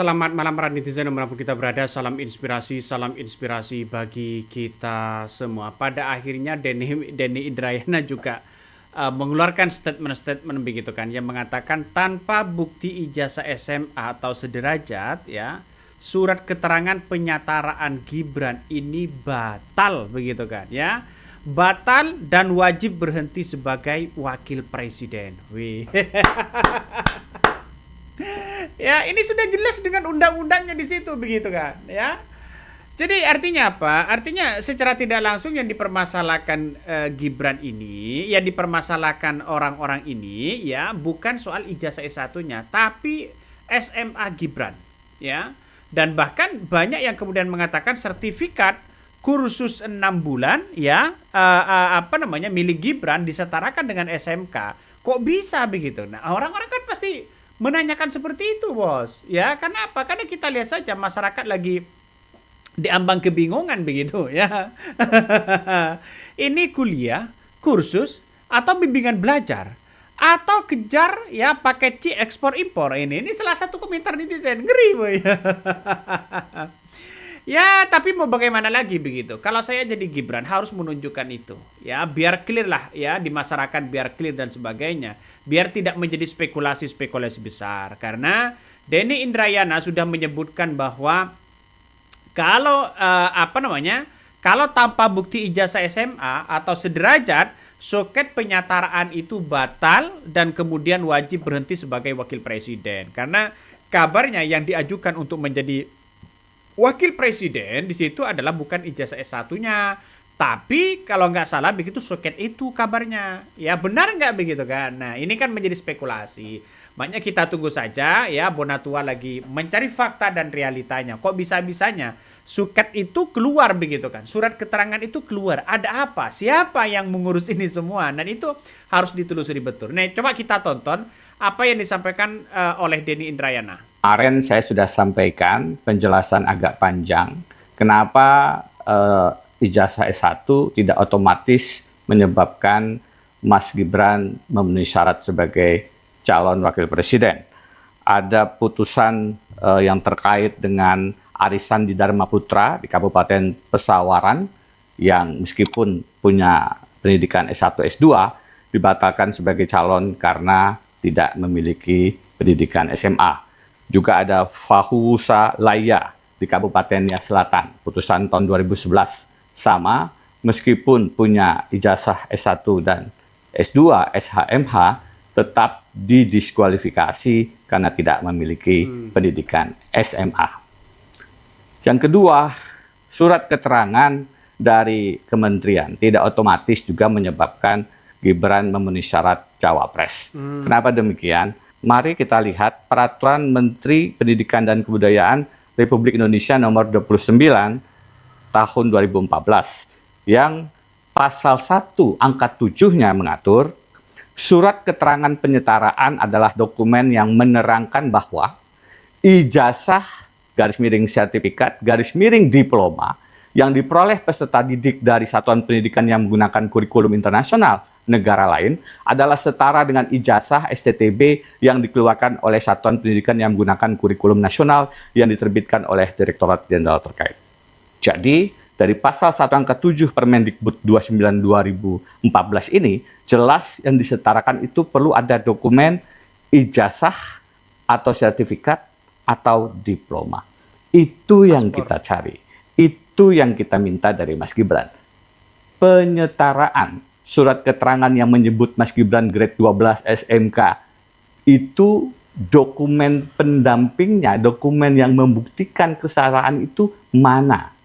Selamat malam para netizen dimanapun kita berada, salam inspirasi bagi kita semua. Pada akhirnya Denny Indrayana juga mengeluarkan statement begitu kan, yang mengatakan tanpa bukti ijazah SMA atau sederajat ya, surat keterangan penyataraan Gibran ini batal begitu kan ya. Batal dan wajib berhenti sebagai wakil presiden. Wih. Ya, ini sudah jelas dengan undang-undangnya di situ begitu kan, ya. Jadi artinya apa? Artinya secara tidak langsung yang dipermasalahkan Gibran ini, yang dipermasalahkan orang-orang ini ya, bukan soal ijazah S1-nya, tapi SMA Gibran, ya. Dan bahkan banyak yang kemudian mengatakan sertifikat kursus 6 bulan ya, milik Gibran disetarakan dengan SMK. Kok bisa begitu? Nah, orang-orang kan pasti menanyakan seperti itu, Bos. Ya, kenapa? Karena kita lihat saja masyarakat lagi diambang kebingungan begitu ya. Ini kuliah, kursus, atau bimbingan belajar, atau kejar ya paket C ekspor impor ini salah satu komentar netizen ngeri boy. Ya, tapi mau bagaimana lagi begitu? Kalau saya jadi Gibran harus menunjukkan itu. Ya, biar clear lah ya di masyarakat, biar clear dan sebagainya. Biar tidak menjadi spekulasi-spekulasi besar. Karena Denny Indrayana sudah menyebutkan bahwa kalau kalau tanpa bukti ijazah SMA atau sederajat, suket penyataraan itu batal dan kemudian wajib berhenti sebagai wakil presiden. Karena kabarnya yang diajukan untuk menjadi wakil presiden di situ adalah bukan ijazah S1-nya, tapi kalau nggak salah begitu suket itu kabarnya. Ya benar nggak begitu kan? Nah ini kan menjadi spekulasi. Makanya kita tunggu saja ya, Bonatua lagi mencari fakta dan realitanya. Kok bisa-bisanya suket itu keluar begitu kan? Surat keterangan itu keluar. Ada apa? Siapa yang mengurus ini semua? Dan itu harus ditelusuri betul. Nah coba kita tonton apa yang disampaikan oleh Denny Indrayana. Kemarin saya sudah sampaikan penjelasan agak panjang kenapa ijazah S1 tidak otomatis menyebabkan Mas Gibran memenuhi syarat sebagai calon wakil presiden. Ada putusan yang terkait dengan arisan di Dharma Putra di Kabupaten Pesawaran yang meskipun punya pendidikan S1 S2 dibatalkan sebagai calon karena tidak memiliki pendidikan SMA. Juga ada Fahusa Laya di Kabupaten Nias Selatan, putusan tahun 2011. Sama, meskipun punya ijazah S1 dan S2, SHMH, tetap didiskualifikasi karena tidak memiliki pendidikan SMA. Yang kedua, surat keterangan dari kementerian tidak otomatis juga menyebabkan Gibran memenuhi syarat cawapres. Kenapa demikian? Mari kita lihat Peraturan Menteri Pendidikan dan Kebudayaan Republik Indonesia nomor 29 tahun 2014 yang pasal 1 angka 7-nya mengatur surat keterangan penyetaraan adalah dokumen yang menerangkan bahwa ijazah garis miring sertifikat garis miring diploma yang diperoleh peserta didik dari satuan pendidikan yang menggunakan kurikulum internasional negara lain adalah setara dengan ijazah STTB yang dikeluarkan oleh satuan pendidikan yang menggunakan kurikulum nasional yang diterbitkan oleh Direktorat Jenderal terkait. Jadi, dari pasal 1 angka 7 Permendikbud 29/2014 ini, jelas yang disetarakan itu perlu ada dokumen ijazah atau sertifikat atau diploma. Itu yang kita cari. Itu yang kita minta dari Mas Gibran. Penyetaraan surat keterangan yang menyebut Mas Gibran grade 12 SMK itu dokumen pendampingnya, dokumen yang membuktikan kesalahan itu mana?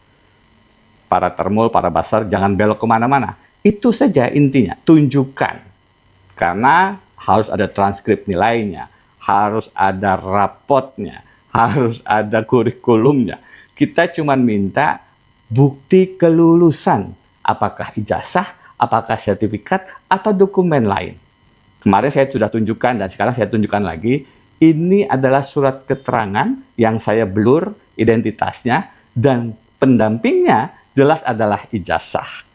Para termul, para basar, jangan belok kemana-mana. Itu saja intinya, tunjukkan. Karena harus ada transkrip nilainya, harus ada rapotnya, harus ada kurikulumnya. Kita cuma minta bukti kelulusan, apakah ijazah, apakah sertifikat atau dokumen lain. Kemarin saya sudah tunjukkan dan sekarang saya tunjukkan lagi. Ini adalah surat keterangan yang saya blur identitasnya dan pendampingnya jelas adalah ijazah.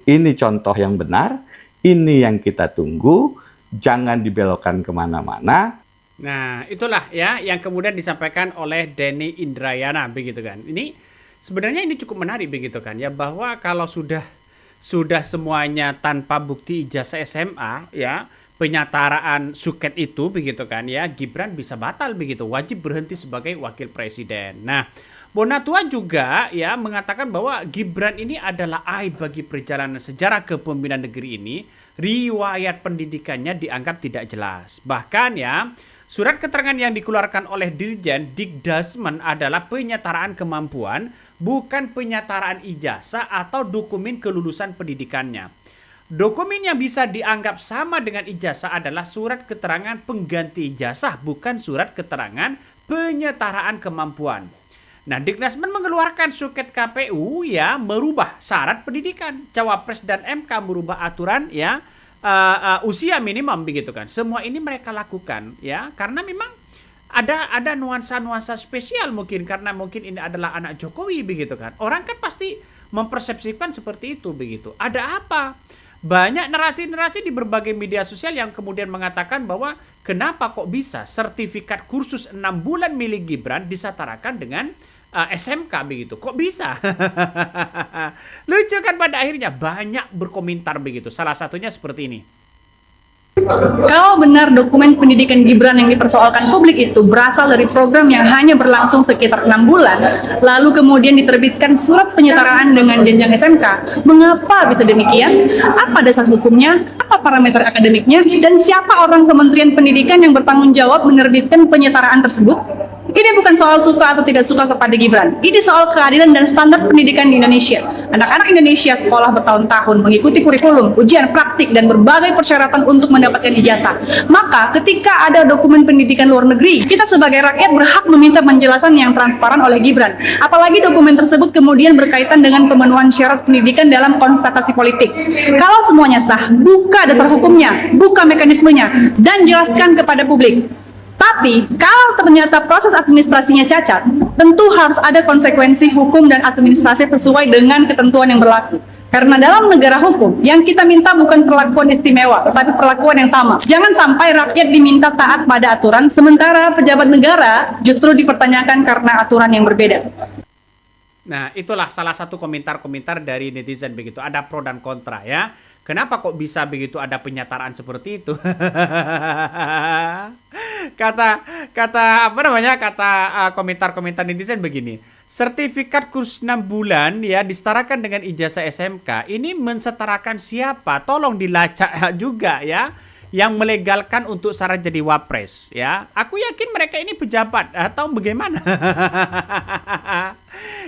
Ini contoh yang benar, ini yang kita tunggu. Jangan dibelokkan kemana-mana. Nah, itulah ya yang kemudian disampaikan oleh Denny Indrayana begitu kan. Ini sebenarnya ini cukup menarik begitu kan ya, bahwa kalau sudah semuanya tanpa bukti ijazah SMA ya, penyataraan suket itu begitu kan ya, Gibran bisa batal begitu, wajib berhenti sebagai wakil presiden. Nah, Bonatua juga ya mengatakan bahwa Gibran ini adalah aib bagi perjalanan sejarah kepemimpinan negeri ini. Riwayat pendidikannya dianggap tidak jelas. Bahkan ya, surat keterangan yang dikeluarkan oleh Dirjen Dikdasmen adalah penyetaraan kemampuan, bukan penyetaraan ijazah atau dokumen kelulusan pendidikannya. Dokumen yang bisa dianggap sama dengan ijazah adalah surat keterangan pengganti ijazah, bukan surat keterangan penyetaraan kemampuan. Nah, Dikdasmen mengeluarkan suket KPU ya merubah syarat pendidikan. Cawapres dan MK merubah aturan ya usia minimum begitu kan. Semua ini mereka lakukan ya karena memang ada nuansa-nuansa spesial, mungkin karena mungkin ini adalah anak Jokowi begitu kan. Orang kan pasti mempersepsikan seperti itu begitu. Ada apa? Banyak narasi-narasi di berbagai media sosial yang kemudian mengatakan bahwa kenapa kok bisa sertifikat kursus 6 bulan milik Gibran disetarakan dengan SMK begitu. Kok bisa? Lucu kan, pada akhirnya banyak berkomentar begitu. Salah satunya seperti ini. Kalau benar dokumen pendidikan Gibran yang dipersoalkan publik itu berasal dari program yang hanya berlangsung sekitar 6 bulan, lalu kemudian diterbitkan surat penyetaraan dengan jenjang SMK, mengapa bisa demikian? Apa dasar hukumnya? Apa parameter akademiknya? Dan siapa orang Kementerian Pendidikan yang bertanggung jawab menerbitkan penyetaraan tersebut? Ini bukan soal suka atau tidak suka kepada Gibran. Ini soal keadilan dan standar pendidikan di Indonesia. Anak-anak Indonesia sekolah bertahun-tahun, mengikuti kurikulum, ujian praktik, dan berbagai persyaratan untuk mendapatkan ijazah. Maka ketika ada dokumen pendidikan luar negeri, kita sebagai rakyat berhak meminta penjelasan yang transparan oleh Gibran. Apalagi dokumen tersebut kemudian berkaitan dengan pemenuhan syarat pendidikan dalam konstatasi politik. Kalau semuanya sah, buka dasar hukumnya, buka mekanismenya, dan jelaskan kepada publik. Tapi, kalau ternyata proses administrasinya cacat, tentu harus ada konsekuensi hukum dan administrasi sesuai dengan ketentuan yang berlaku. Karena dalam negara hukum, yang kita minta bukan perlakuan istimewa, tetapi perlakuan yang sama. Jangan sampai rakyat diminta taat pada aturan, sementara pejabat negara justru dipertanyakan karena aturan yang berbeda. Nah, itulah salah satu komentar-komentar dari netizen begitu. Ada pro dan kontra ya. Kenapa kok bisa begitu ada penyataan seperti itu? Komentar-komentar netizen begini. Sertifikat kursus 6 bulan ya disetarakan dengan ijazah SMK. Ini mensetarakan siapa? Tolong dilacak juga ya. Yang melegalkan untuk syarat jadi wapres ya. Aku yakin mereka ini pejabat atau bagaimana?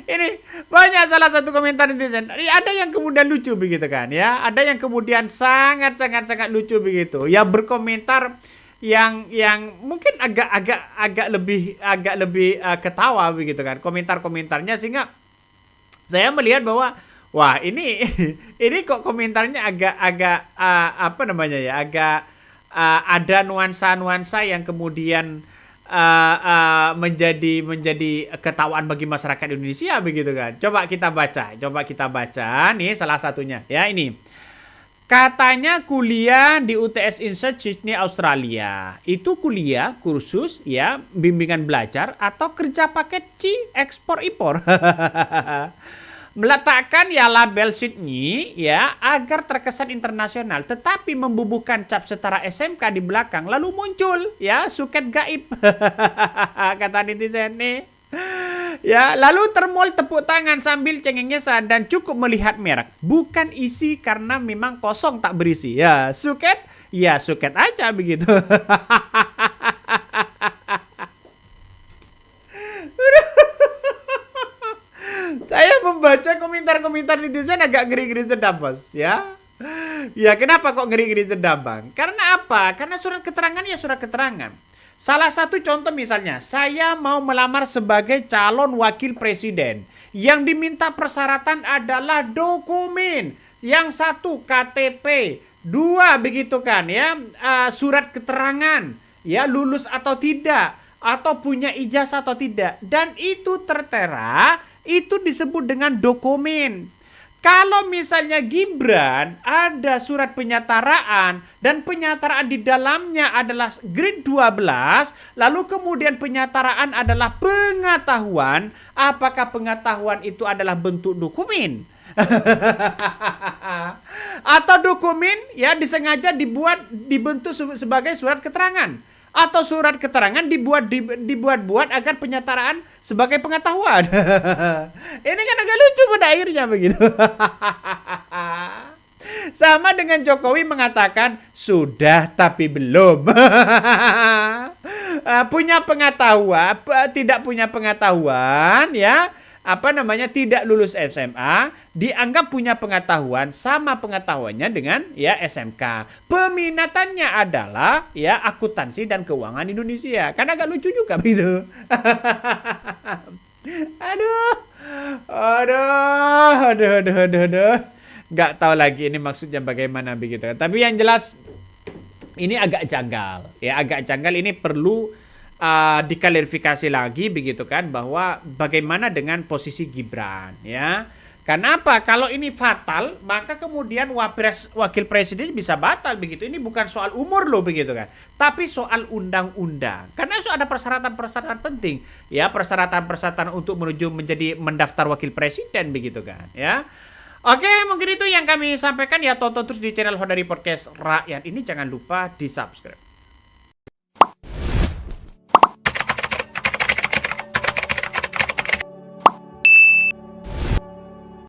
Ini banyak salah satu komentar netizen. Ada yang kemudian lucu begitu kan ya. Ada yang kemudian sangat lucu begitu. Ya berkomentar yang mungkin agak lebih ketawa begitu kan. Komentar-komentarnya, sehingga saya melihat bahwa wah ini ini kok komentarnya agak ada nuansa-nuansa yang kemudian menjadi ketawaan bagi masyarakat Indonesia begitu kan. Coba kita baca nih salah satunya ya. Ini katanya kuliah di UTS Institute Sydney Australia. Itu kuliah kursus ya bimbingan belajar atau kerja paket C ekspor impor. Meletakkan ya label Sydney ya agar terkesan internasional, tetapi membubuhkan cap setara SMK di belakang, lalu muncul ya suket gaib. Kata netizen nih. Ya, lalu termol tepuk tangan sambil cengengesan dan cukup melihat merek. Bukan isi karena memang kosong tak berisi. Ya, suket aja begitu. Saya membaca komentar-komentar netizen agak ngeri-ngeri sedap, bos. Ya. Ya, kenapa kok ngeri-ngeri sedap, Bang? Karena apa? Karena surat keterangan ya surat keterangan. Salah satu contoh misalnya, saya mau melamar sebagai calon wakil presiden. Yang diminta persyaratan adalah dokumen. Yang satu KTP, dua begitu kan ya, surat keterangan, ya lulus atau tidak, atau punya ijazah atau tidak. Dan itu tertera, itu disebut dengan dokumen. Kalau misalnya Gibran ada surat penyataraan dan penyataraan di dalamnya adalah grade 12, lalu kemudian penyataraan adalah pengetahuan, apakah pengetahuan itu adalah bentuk dokumen? Atau dokumen ya disengaja dibentuk sebagai surat keterangan? Atau surat keterangan dibuat-buat agar penyataraan sebagai pengetahuan. Ini kan agak lucu pada akhirnya begitu. Sama dengan Jokowi mengatakan sudah tapi belum. Punya pengetahuan, tidak punya pengetahuan ya. Tidak lulus SMA, dianggap punya pengetahuan sama pengetahuannya dengan ya SMK. Peminatannya adalah ya akuntansi dan keuangan Indonesia. Kan agak lucu juga begitu. Aduh. Nggak tahu lagi ini maksudnya bagaimana begitu. Tapi yang jelas ini agak janggal. Ya agak janggal, ini perlu diklarifikasi lagi begitu kan, bahwa bagaimana dengan posisi Gibran ya. Kenapa? Kalau ini fatal, maka kemudian wakil presiden bisa batal begitu. Ini bukan soal umur loh begitu kan, tapi soal undang-undang. Karena ada persyaratan-persyaratan penting ya, persyaratan-persyaratan untuk menuju menjadi mendaftar wakil presiden begitu kan ya. Oke, mungkin itu yang kami sampaikan ya. Tonton terus di channel Honda Podcast Rakyat ini, jangan lupa di subscribe.